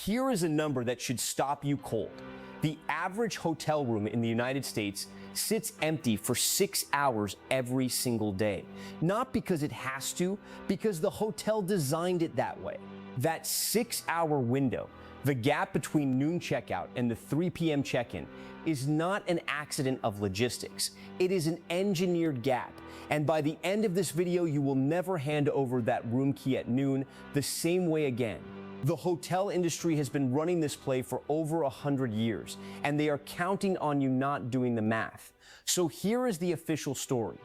Here is a number that should stop you cold. The average hotel room in the United States sits empty for 6 hours every single day. Not because it has to, because the hotel designed it that way. That 6-hour window, the gap between noon checkout and the 3 p.m. check-in, is not an accident of logistics. It is an engineered gap. And by the end of this video, you will never hand over that room key at noon the same way again. The hotel industry has been running this play for over 100 years, and they are counting on you not doing the math. So here is the official story.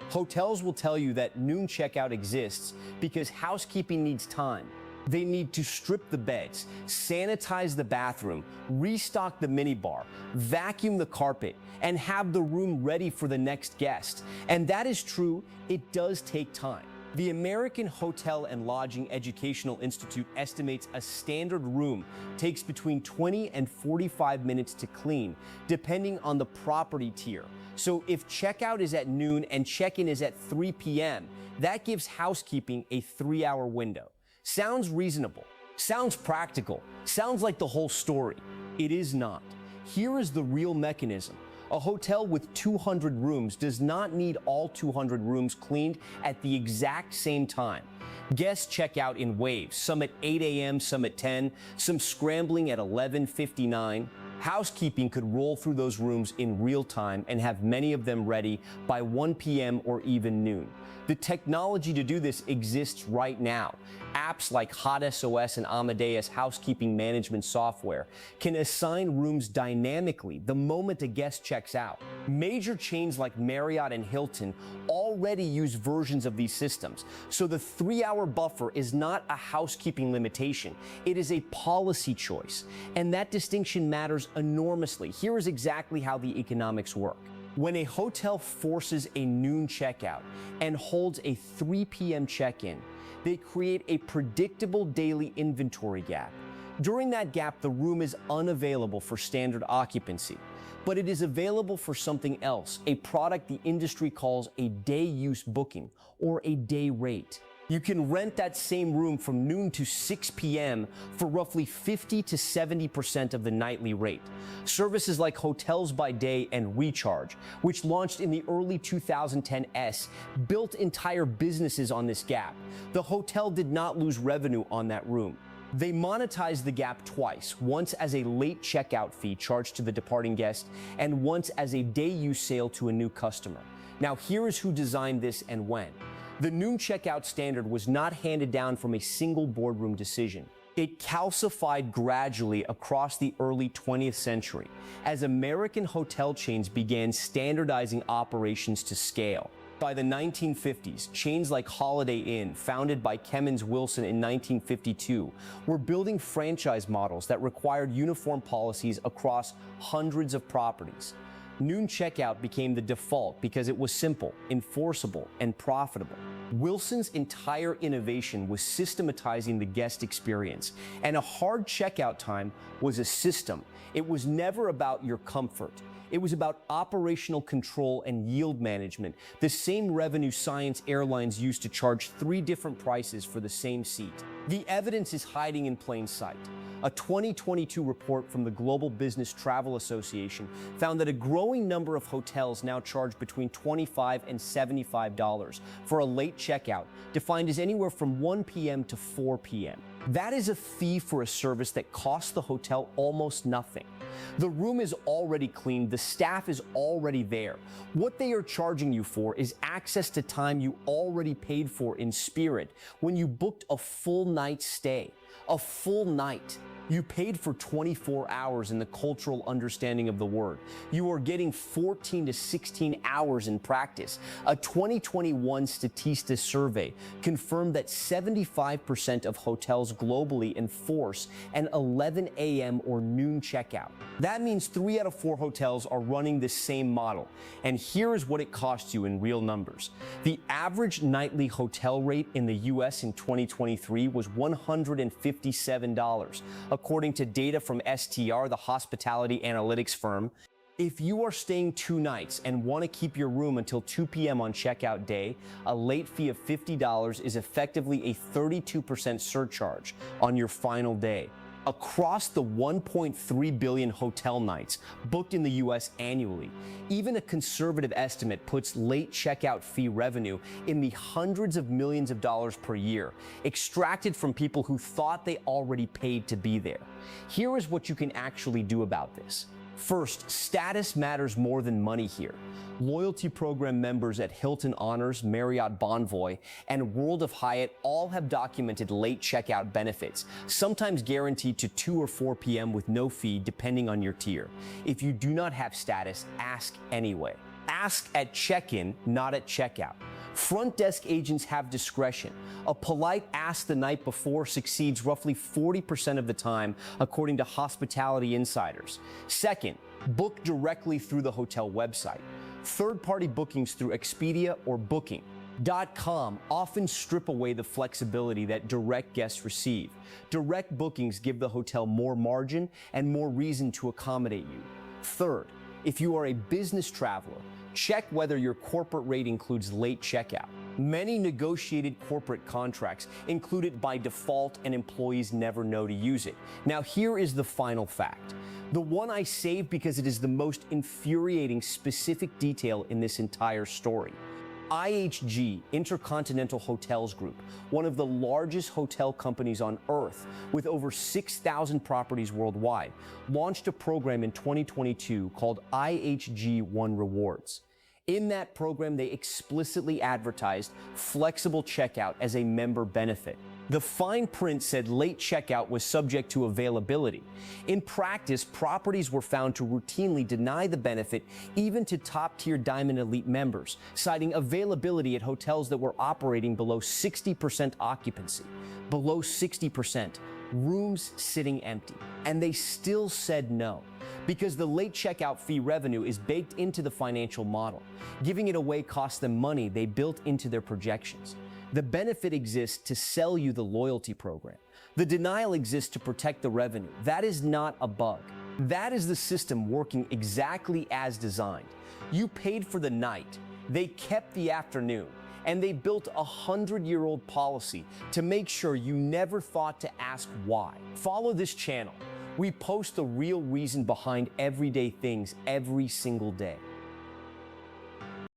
Hotels will tell you that noon checkout exists because housekeeping needs time. They need to strip the beds, sanitize the bathroom, restock the minibar, vacuum the carpet, and have the room ready for the next guest. And that is true, it does take time. The American Hotel and Lodging Educational Institute estimates a standard room takes between 20 and 45 minutes to clean, depending on the property tier. So if checkout is at noon and check-in is at 3 p.m., that gives housekeeping a 3-hour window. Sounds reasonable, sounds practical, sounds like the whole story. It is not. Here is the real mechanism. A hotel with 200 rooms does not need all 200 rooms cleaned at the exact same time. Guests check out in waves, some at 8 a.m., some at 10, some scrambling at 11:59. Housekeeping could roll through those rooms in real time and have many of them ready by 1 p.m. or even noon. The technology to do this exists right now. Apps like HotSOS and Amadeus housekeeping management software can assign rooms dynamically the moment a guest checks out. Major chains like Marriott and Hilton already use versions of these systems, so the 3-hour buffer is not a housekeeping limitation. It is a policy choice, and that distinction matters enormously. Here is exactly how the economics work. When a hotel forces a noon checkout and holds a 3 p.m. check-in, they create a predictable daily inventory gap. During that gap, the room is unavailable for standard occupancy, but it is available for something else, a product the industry calls a day-use booking or a day rate. You can rent that same room from noon to 6 p.m. for roughly 50 to 70% of the nightly rate. Services like Hotels by Day and Recharge, which launched in the early 2010s, built entire businesses on this gap. The hotel did not lose revenue on that room. They monetized the gap twice, once as a late checkout fee charged to the departing guest, and once as a day-use sale to a new customer. Now here is who designed this and when. The noon checkout standard was not handed down from a single boardroom decision. It calcified gradually across the early 20th century as American hotel chains began standardizing operations to scale. By the 1950s, chains like Holiday Inn, founded by Kemmons Wilson in 1952, were building franchise models that required uniform policies across hundreds of properties. Noon checkout became the default because it was simple, enforceable, and profitable. Wilson's entire innovation was systematizing the guest experience, and a hard checkout time was a system. It was never about your comfort. It was about operational control and yield management, the same revenue science airlines used to charge 3 different prices for the same seat. The evidence is hiding in plain sight. A 2022 report from the Global Business Travel Association found that a growing number of hotels now charge between $25 and $75 for a late checkout, defined as anywhere from 1 p.m. to 4 p.m. That is a fee for a service that costs the hotel almost nothing. The room is already cleaned, the staff is already there. What they are charging you for is access to time you already paid for in spirit when you booked a full night's stay. A full night. You paid for 24 hours in the cultural understanding of the word. You are getting 14 to 16 hours in practice. A 2021 Statista survey confirmed that 75% of hotels globally enforce an 11 a.m. or noon checkout. That means 3 out of 4 hotels are running this same model. And here is what it costs you in real numbers. The average nightly hotel rate in the US in 2023 was $157. According to data from STR, the hospitality analytics firm. If you are staying 2 nights and want to keep your room until 2 p.m. on checkout day, a late fee of $50 is effectively a 32% surcharge on your final day. Across the 1.3 billion hotel nights booked in the US annually, even a conservative estimate puts late checkout fee revenue in the hundreds of millions of dollars per year, extracted from people who thought they already paid to be there. Here is what you can actually do about this. First, status matters more than money here. Loyalty program members at Hilton Honors, Marriott Bonvoy, and World of Hyatt all have documented late checkout benefits, sometimes guaranteed to 2 or 4 p.m. with no fee depending on your tier. If you do not have status, ask anyway. Ask at check-in, not at checkout. Front desk agents have discretion. A polite ask the night before succeeds roughly 40% of the time, according to Hospitality Insiders. Second, book directly through the hotel website. Third-party bookings through Expedia or Booking.com often strip away the flexibility that direct guests receive. Direct bookings give the hotel more margin and more reason to accommodate you. Third, if you are a business traveler, check whether your corporate rate includes late checkout. Many negotiated corporate contracts include it by default, and employees never know to use it. Now, here is the final fact. The one I saved because it is the most infuriating specific detail in this entire story. IHG, Intercontinental Hotels Group, one of the largest hotel companies on earth with over 6,000 properties worldwide, launched a program in 2022 called IHG One Rewards. In that program, they explicitly advertised flexible checkout as a member benefit. The fine print said late checkout was subject to availability. In practice, properties were found to routinely deny the benefit even to top-tier Diamond Elite members, citing availability at hotels that were operating below 60% occupancy. Below 60%, rooms sitting empty. And they still said no, because the late checkout fee revenue is baked into the financial model. Giving it away costs them money they built into their projections. The benefit exists to sell you the loyalty program. The denial exists to protect the revenue. That is not a bug. That is the system working exactly as designed. You paid for the night, they kept the afternoon, and they built a 100-year-old policy to make sure you never thought to ask why. Follow this channel. We post the real reason behind everyday things every single day.